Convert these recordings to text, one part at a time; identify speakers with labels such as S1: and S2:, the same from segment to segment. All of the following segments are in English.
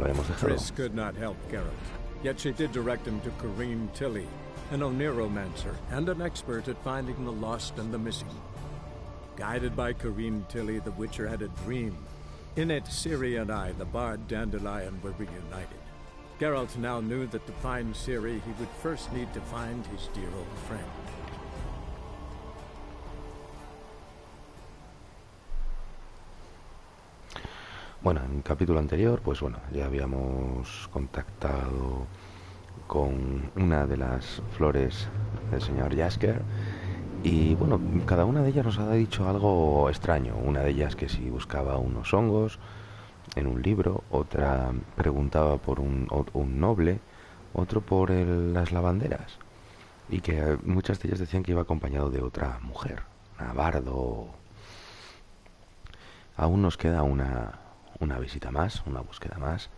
S1: habremos dejado.
S2: Triss could not help Geralt, yet she did direct him to Corrine Tilly, an oneromancer and an expert at finding the lost and the missing. Guided by Corrine Tilly, the Witcher had a dream. In it, Ciri and I, the bard Dandelion, were reunited. Geralt now knew that to find Ciri, he would first need to find his dear old friend.
S1: Bueno, en el capítulo anterior, pues bueno, ya habíamos contactado con una de las flores del señor Jasker y bueno, cada una de ellas nos ha dicho algo extraño. Una de ellas que si buscaba unos hongos en un libro, otra preguntaba por un noble, otro por las lavanderas y que muchas de ellas decían que iba acompañado de otra mujer, una bardo. Aún nos queda una visita más, una búsqueda más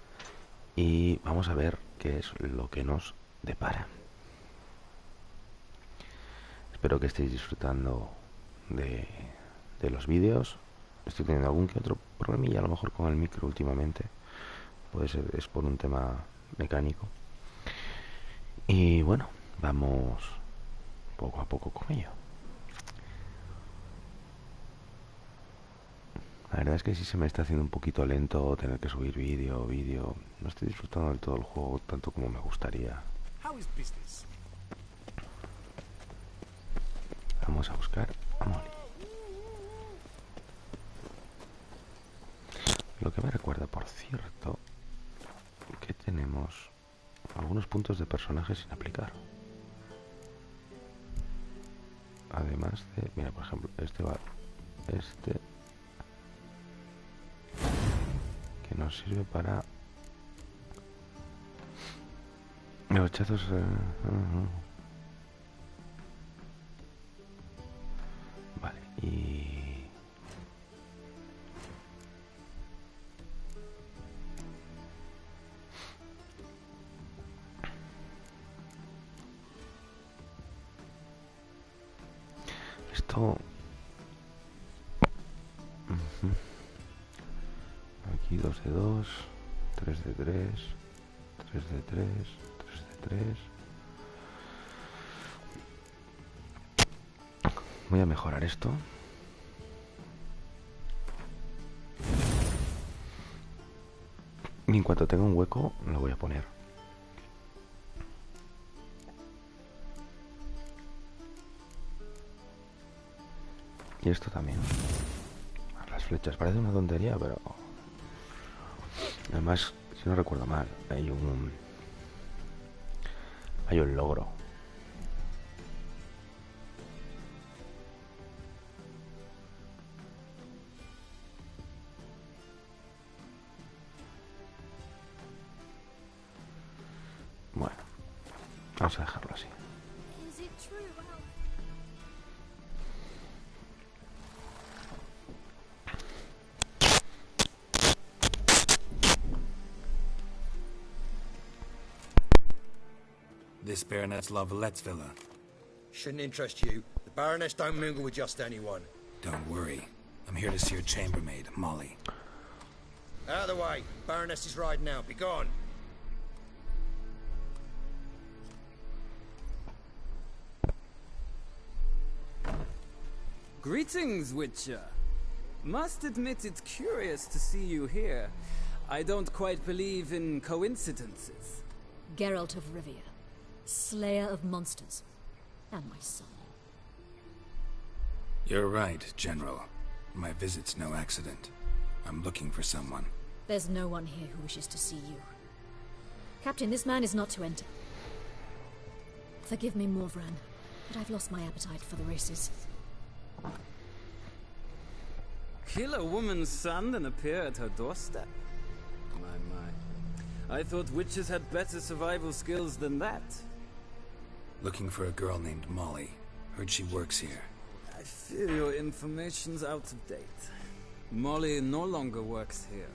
S1: y vamos a ver qué es lo que nos depara. Espero que estéis disfrutando de los vídeos. Estoy teniendo algún que otro problemilla a lo mejor con el micro últimamente, puede ser, es por un tema mecánico y bueno, vamos poco a poco con ello. La verdad es que sí se me está haciendo un poquito lento tener que subir vídeo. No estoy disfrutando del todo el juego tanto como me gustaría. Vamos a buscar a Molly. Lo que me recuerda, por cierto, que tenemos algunos puntos de personajes sin aplicar. Además de... Mira, por ejemplo, este que nos sirve para los hechazos. Vale, y esto aquí 2 de 2, 3 de 3, 3 de 3, 3 de 3. Voy a mejorar esto. Y en cuanto tenga un hueco, lo voy a poner. Y esto también. Las flechas, parece una tontería, pero... Además, si no recuerdo mal, hay un logro. Bueno, vamos a dejarlo así.
S3: This Baroness Lavalettes villa.
S4: Shouldn't interest you. The Baroness don't mingle with just anyone.
S3: Don't worry. I'm here to see your chambermaid, Molly.
S4: Out of the way. Baroness is riding out. Be gone.
S5: Greetings, Witcher. Must admit it's curious to see you here. I don't quite believe in coincidences.
S6: Geralt of Rivia, slayer of monsters, and my son.
S3: You're right, General. My visit's no accident. I'm looking for someone.
S6: There's no one here who wishes to see you. Captain, this man is not to enter. Forgive me, Morvran, but I've lost my appetite for the races.
S5: Kill a woman's son and appear at her doorstep? My. I thought witches had better survival skills than that.
S3: Looking for a girl named Molly. Heard she works here.
S5: I fear your information's out of date. Molly no longer works here.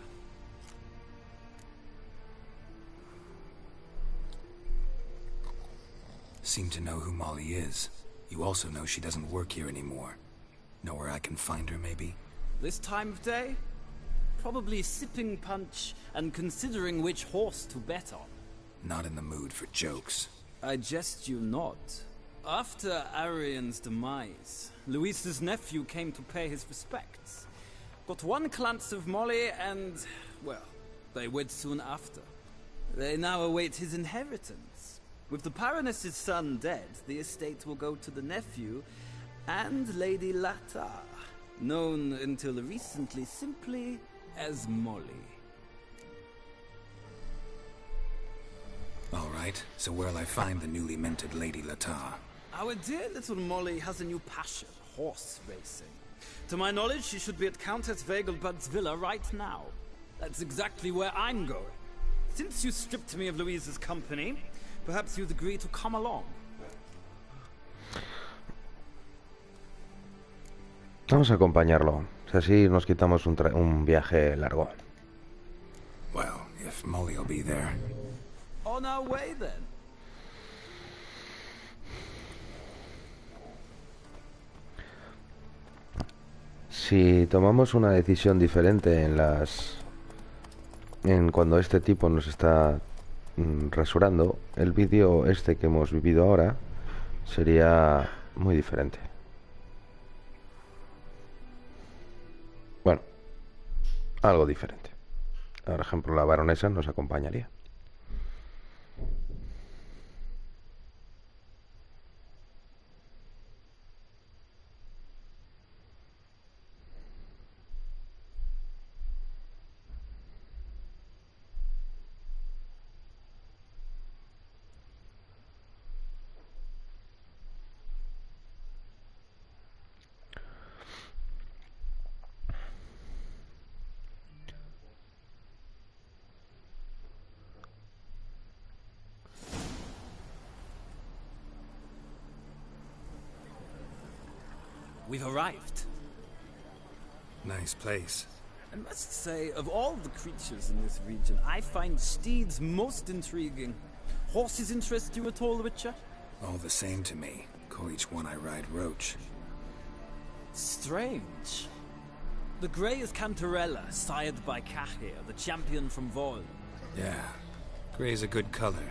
S3: Seem to know who Molly is. You also know she doesn't work here anymore. Know where I can find her, maybe?
S5: This time of day? probably sipping punch and considering which horse to bet on.
S3: Not in the mood for jokes.
S5: I jest you not. After Arian's demise, Luis's nephew came to pay his respects. Got one glance of Molly and, well, they wed soon after. They now await his inheritance. With the Baroness's son dead, the estate will go to the nephew and Lady Latar, known until recently simply as Molly.
S3: All right, so where'll I find the newly minted Lady Latar?
S5: Our dear little Molly has a new passion, horse racing. To my knowledge, she should be at Countess Vegelbud's villa right now. That's exactly where I'm going. Since you stripped me of Louise's company, perhaps you'd agree to come along.
S1: Vamos a acompañarlo. Así nos quitamos un viaje largo.
S3: Well, if Molly'll be there.
S5: On our way, then.
S1: Si tomamos una decisión diferente en cuando este tipo nos está rasurando, el vídeo este que hemos vivido ahora sería muy diferente. Bueno, algo diferente. Por ejemplo, la baronesa nos acompañaría.
S5: We've arrived.
S3: Nice place.
S5: I must say, of all the creatures in this region, I find steeds most intriguing. Horses interest you at all, Witcher?
S3: All the same to me. Call each one I ride Roach.
S5: Strange. The grey is Cantarella, sired by Cahir, the champion from Vol.
S3: Yeah. Gray's a good color.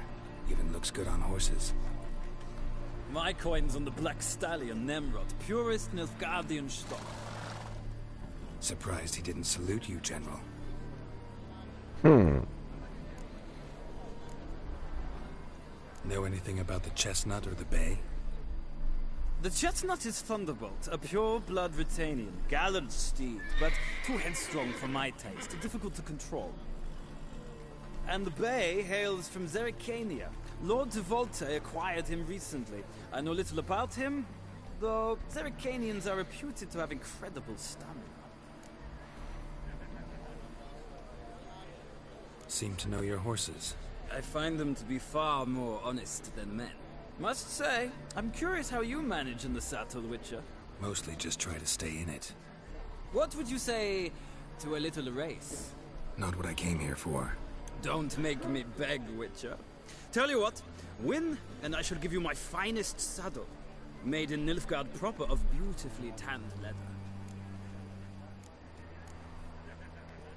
S3: Even looks good on horses.
S5: My coin's on the Black Stallion, Nemrod, purest Nilfgaardian stock.
S3: Surprised he didn't salute you, General. Know anything about the chestnut or the bay?
S5: The chestnut is Thunderbolt, a pure-blood Retanian, gallant steed, but too headstrong for my taste, difficult to control. And the bay hails from Zerrikania. Lord de Volte acquired him recently. I know little about him, though Zerrikanians are reputed to have incredible stamina.
S3: Seem to know your horses.
S5: I find them to be far more honest than men. Must say, I'm curious how you manage in the saddle, Witcher.
S3: Mostly just try to stay in it.
S5: What would you say to a little race?
S3: Not what I came here for.
S5: Don't make me beg, Witcher. Tell you what, win, and I shall give you my finest saddle. Made in Nilfgaard proper of beautifully tanned leather.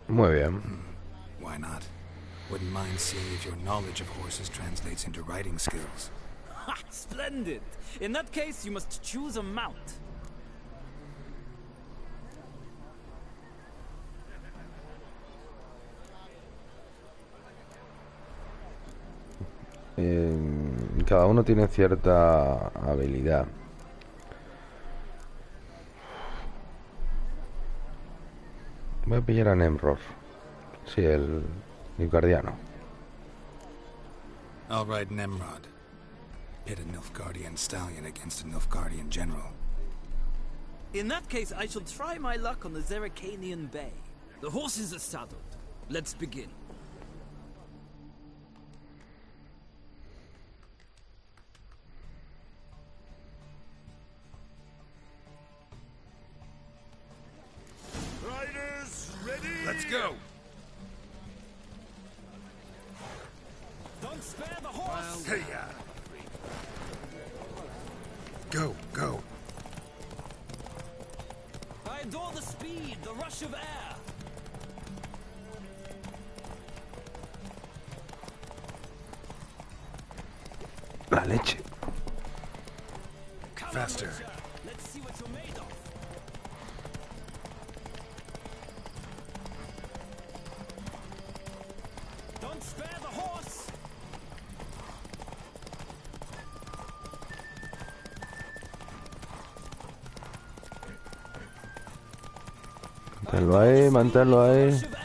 S1: Muy bien.
S3: Why not? Wouldn't mind seeing if your knowledge of horses translates into riding skills.
S5: Ha! Splendid! In that case, you must choose a mount.
S1: Cada uno tiene cierta habilidad. Voy a pillar a Nemrod. Sí, el guardiano.
S3: I'll ride Nemrod. Pit a Nilfgaardian stallion against a Nilfgaardian general.
S5: In that case, I shall try my luck on the Zerrikanian Bay. The horses are saddled. Let's begin.
S7: Riders, ready?
S3: Let's go!
S5: Don't spare the horse!
S3: Hey, ya! Go, go.
S5: I adore the speed, the rush of air.
S1: La leche.
S3: Faster.
S5: Let's see what you're made of. Don't spare the horse.
S1: Manténlo ahí, manténlo ahí.
S5: Rush of air.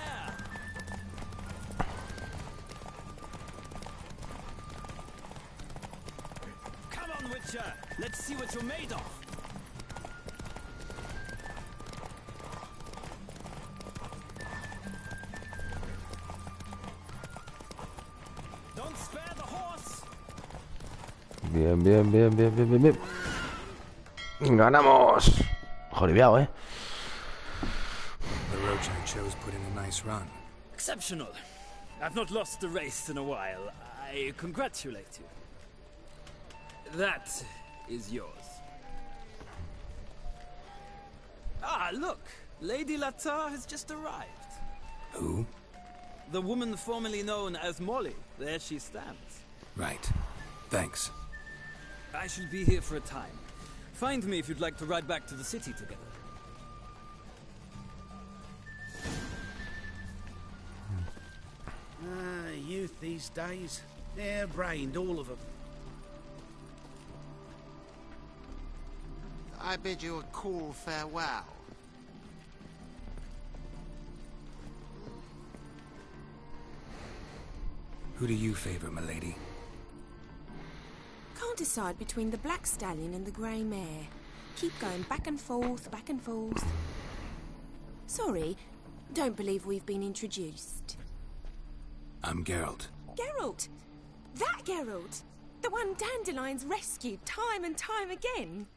S5: Come on, Witcher. Let's see what you're made of. Don't spare the horse.
S1: Bien, bien, bien, bien, bien, bien, bien. ¡Ganamos! Joliviao, ¿eh?
S3: The roach I chose put in a nice run.
S5: Exceptional. I've not lost a race in a while. I congratulate you. That is yours. Ah, look! Lady Latar has just arrived.
S3: Who?
S5: The woman formerly known as Molly. There she stands.
S3: Right. Thanks.
S5: I shall be here for a time. Find me if you'd like to ride back to the city together.
S7: Youth these days. Hair-brained, all of them.
S8: I bid you a cool farewell.
S3: Who do you favor, milady?
S9: Can't decide between the black stallion and the grey mare. Keep going back and forth, back and forth. Sorry, don't believe we've been introduced.
S3: I'm Geralt.
S9: Geralt! That Geralt! The one Dandelion's rescued time and time again.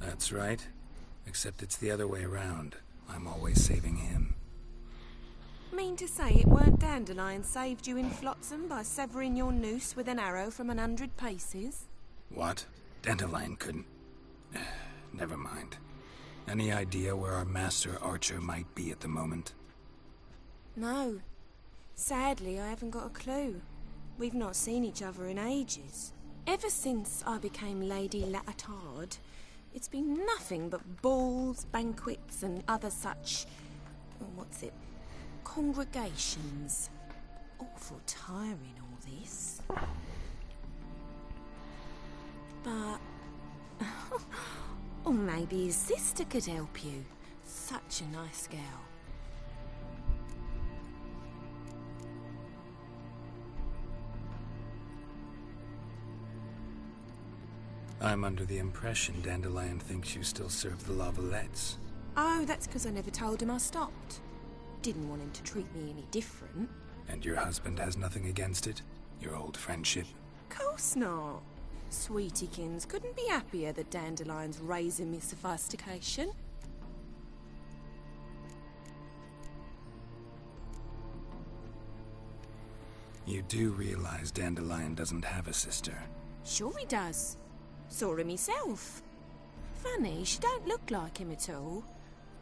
S3: That's right. Except it's the other way around. I'm always saving him.
S9: Mean to say it weren't Dandelion saved you in Flotsam by severing your noose with an arrow from 100 paces?
S3: What? Dandelion couldn't... Never mind. Any idea where our master archer might be at the moment?
S9: No. Sadly, I haven't got a clue. We've not seen each other in ages. Ever since I became Lady Latard, it's been nothing but balls, banquets, and other such... what's it? Congregations. Awful tiring, all this. But... or maybe his sister could help you. Such a nice girl.
S3: I'm under the impression Dandelion thinks you still serve the Lavalettes.
S9: Oh, that's because I never told him I stopped. Didn't want him to treat me any different.
S3: And your husband has nothing against it? Your old friendship?
S9: Course not. Sweetykins couldn't be happier that Dandelion's raising me sophistication.
S3: You do realize Dandelion doesn't have a sister?
S9: Sure he does. Saw him himself. Funny, she don't look like him at all.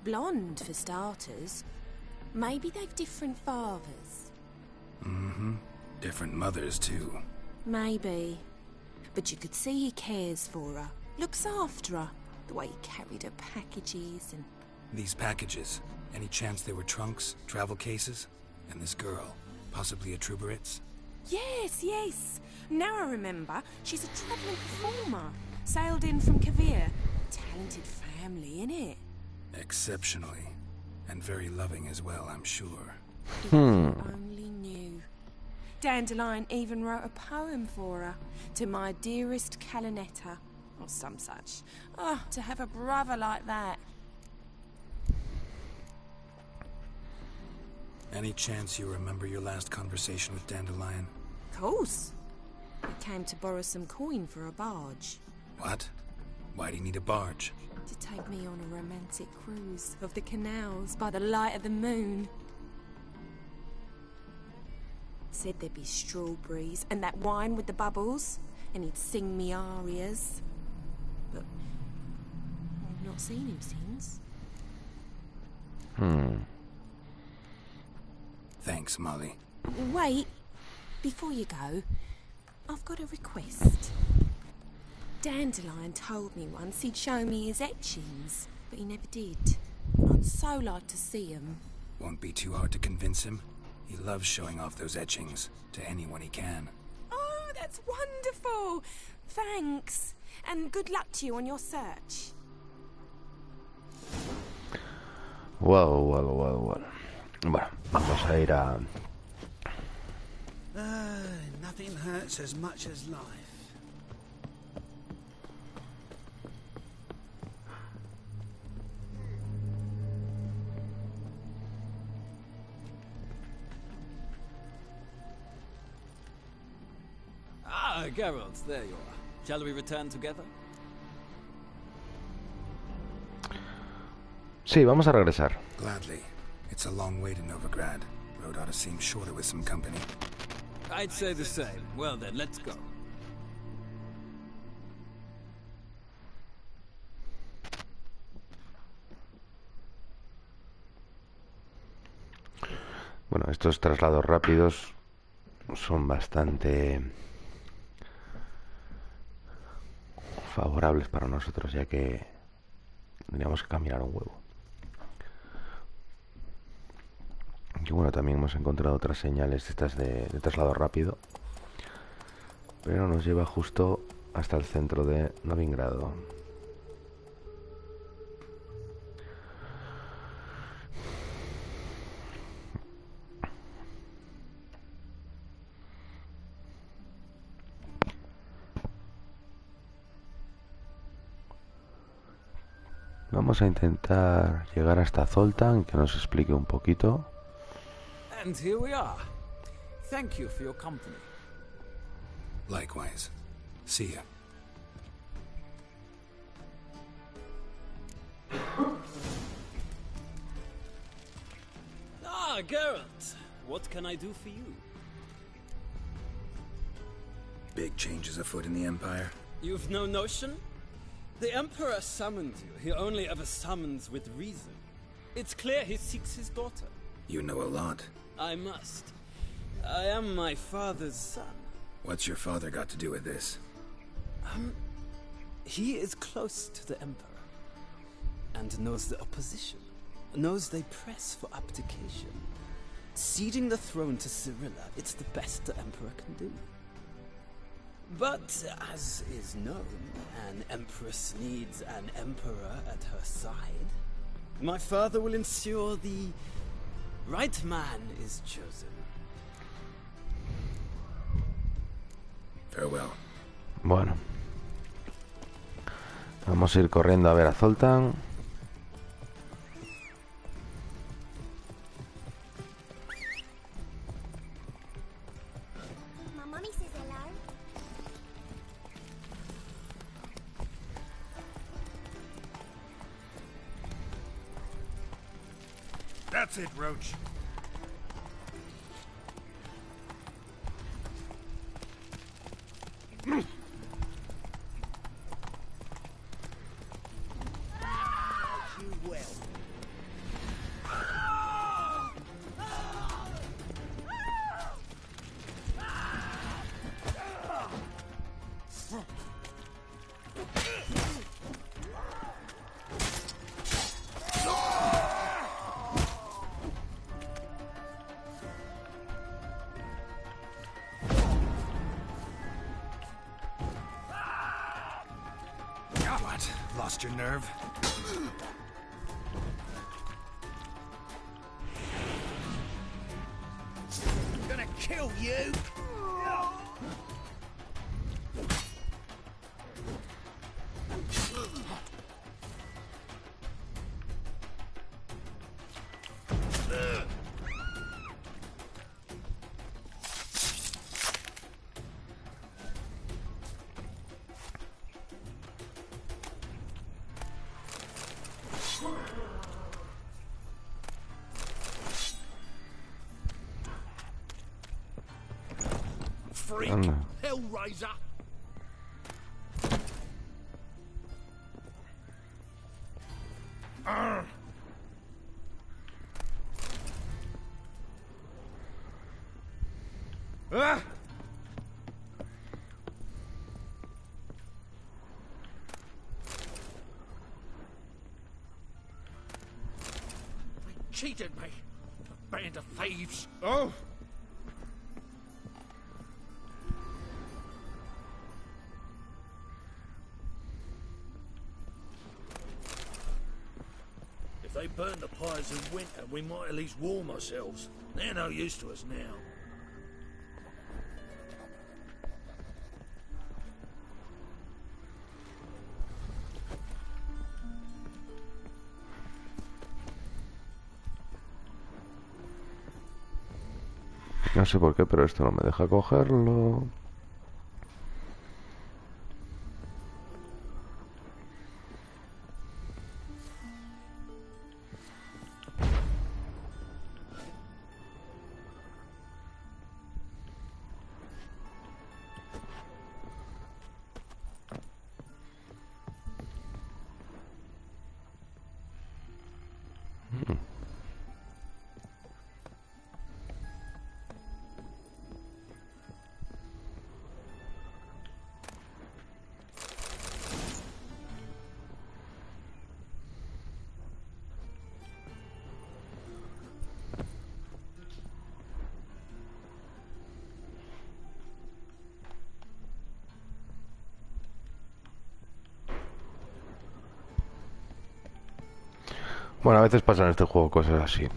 S9: Blonde, for starters. Maybe they've different fathers.
S3: Mm-hmm. Different mothers, too.
S9: Maybe. But you could see he cares for her. Looks after her. The way he carried her packages and...
S3: These packages, any chance they were trunks, travel cases? And this girl, possibly a Truberitz?
S9: Yes, yes. Now I remember. She's a travelling performer. Sailed in from Kavir. Talented family, innit?
S3: Exceptionally. And very loving as well, I'm sure.
S9: If you only knew. Dandelion even wrote a poem for her. To my dearest Calinetta. Or some such. Oh, to have a brother like that.
S3: Any chance you remember your last conversation with Dandelion?
S9: Course. We came to borrow some coin for a barge.
S3: What? Why do you need a barge?
S9: To take me on a romantic cruise of the canals by the light of the moon. Said there'd be strawberries and that wine with the bubbles, and he'd sing me arias. But I've not seen him since.
S3: Thank Thanks, Molly.
S9: Wait. Before you go, I've got a request. Dandelion told me once he'd show me his etchings, but he never did. I'd so like to see them.
S3: Won't be too hard to convince him. He loves showing off those etchings to anyone he can.
S9: Oh, that's wonderful! Thanks. And good luck to you on your search.
S1: Well. Bueno, vamos a ir a...
S7: Nothing hurts as much as life.
S5: Ah, Geralt, there you are. Shall we return together?
S1: Sí, vamos a regresar.
S3: Gladly. It's a long way to Novigrad. Road ought to seem shorter with some company.
S5: I'd say the same. Well then, let's go.
S1: Bueno, estos traslados rápidos son bastante favorables para nosotros, ya que tendríamos que caminar un huevo. Y bueno, también hemos encontrado otras señales estas de traslado rápido, pero nos lleva justo hasta el centro de Novigrado. Vamos a intentar llegar hasta Zoltan, que nos explique un poquito.
S5: And here we are. Thank you for your company.
S3: Likewise. See ya.
S5: Ah, Geralt. What can I do for you?
S3: Big changes afoot in the Empire.
S5: You've no notion? The Emperor summoned you. He only ever summons with reason. It's clear he seeks his daughter.
S3: You know a lot.
S5: I must. I am my father's son.
S3: What's your father got to do with this?
S5: He is close to the Emperor. And knows the opposition. Knows they press for abdication. Ceding the throne to Cyrilla, it's the best the Emperor can do. But, as is known, an Empress needs an Emperor at her side. My father will ensure the right man is chosen.
S3: Farewell.
S1: Bueno. Vamos a ir corriendo a ver a Zoltan.
S7: That's it, Roach.
S3: What? Lost your nerve?
S7: I'm gonna kill you! Freak! Hellraiser! Cheated me. A band of thieves. Oh! If they burn the pyres in winter, we might at least warm ourselves. They're no use to us now.
S1: No sé por qué, pero esto no me deja cogerlo. Bueno, a veces pasan en este juego cosas así.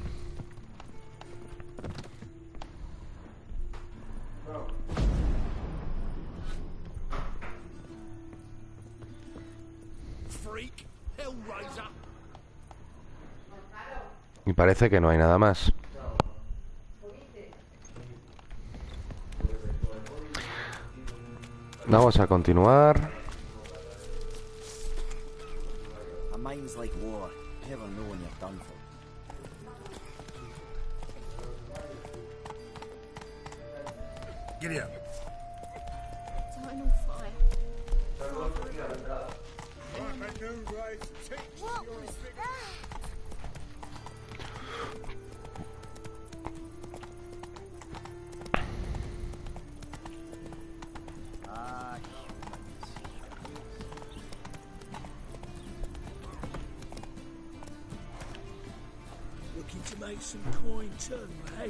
S1: Y parece que no hay nada más. Vamos a continuar.
S10: A mind's like war. Never know when you're done for.
S7: Giddy up.
S9: Starting on fire. What was that?
S7: Looking to make some coin too, eh?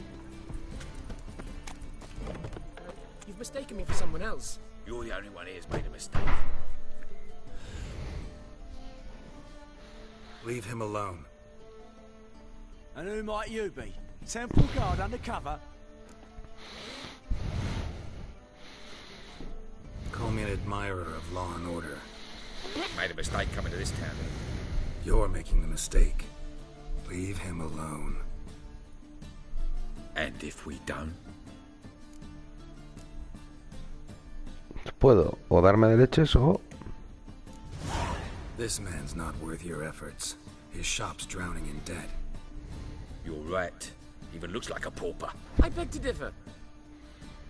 S11: You've mistaken me for someone else.
S7: You're the only one here who's made a mistake.
S3: Leave him alone.
S10: And who might you be? Temple guard undercover?
S3: Call me an admirer of law and order.
S7: Made a mistake coming to this town.
S3: You're making the mistake. Leave him alone.
S7: And if we don't?
S1: Puedo o darme de leches o...
S3: This man's not worth your efforts. His shop's drowning in debt.
S7: You're right. Even looks like a pauper.
S11: I beg to differ.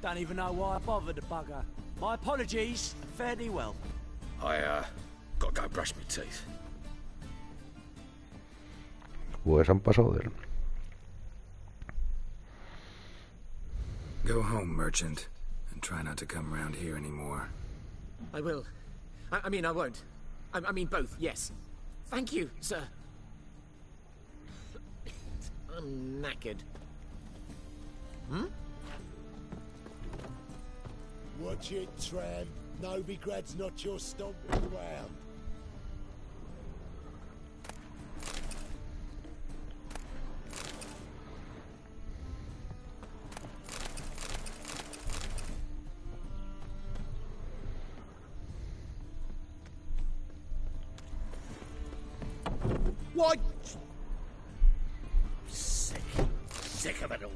S10: Don't even know why I bothered the bugger. My apologies. Fare thee well.
S7: I, gotta go brush my teeth.
S1: Pues han pasado de él.
S3: Go home, merchant, and try not to come around here anymore.
S11: I will. I mean, I won't. I mean both, yes. Thank you, sir. I'm knackered. Hmm?
S12: Watch it, tramp. Novigrad's not your stomping ground.
S7: What? Sick of it all.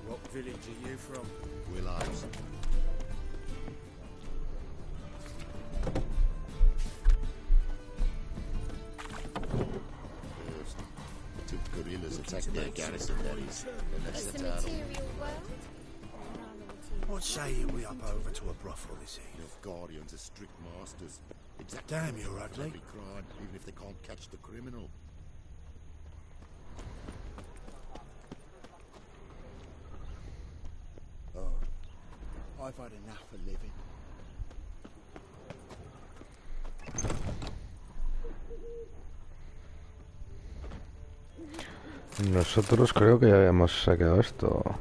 S12: What village are you from? Willows. protect their garrison, that is. Unless
S13: It's a
S12: they're turtle.
S13: material world.
S7: What say we up over to a brothel this evening?
S12: Enough guardians are strict masters. Exactly.
S7: Damn, you're ugly.
S12: Every crime, even if they can't catch the criminal.
S7: Oh, I've had enough of living.
S1: Nosotros creo que ya habíamos sacado esto.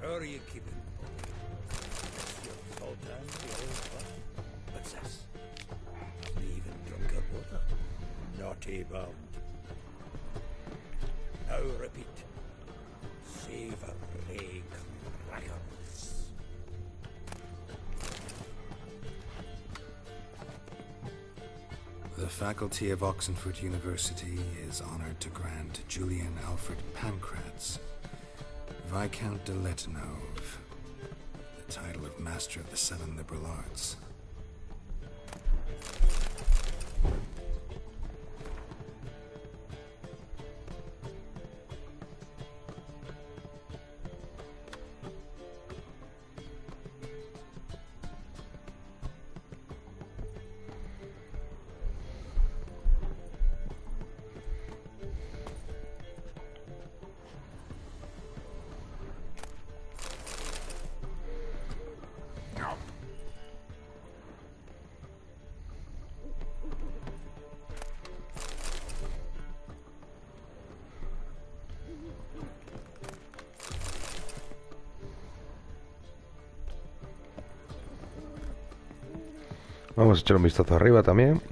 S7: How are you keeping? Your Sultan, the old one. What's this? Even drunk up water. Naughty bound. Now repeat. Savory crackers.
S3: The faculty of Oxenford University is honored to grant Julian Alfred Pancratz, Viscount de Letenove, the title of Master of the Seven Liberal Arts.
S1: Vamos a echar un vistazo arriba también.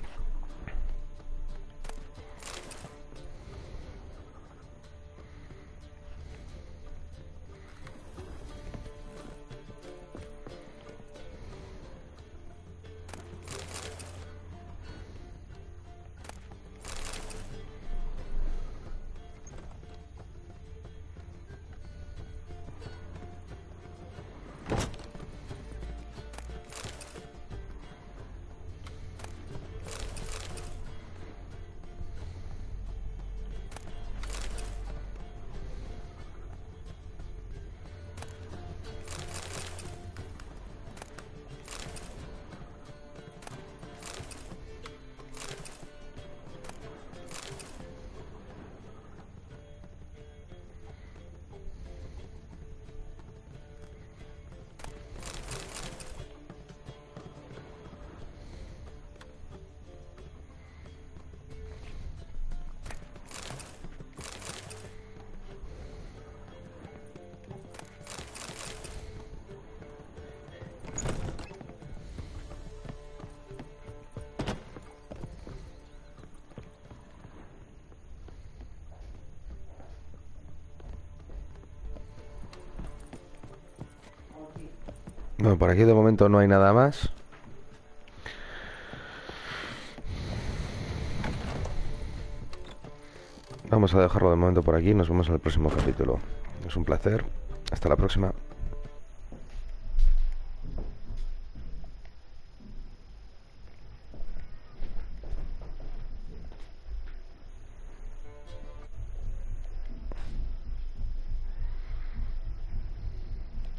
S1: Bueno, por aquí de momento no hay nada más. Vamos a dejarlo de momento por aquí. Nos vemos en el próximo capítulo. Es un placer. Hasta la próxima.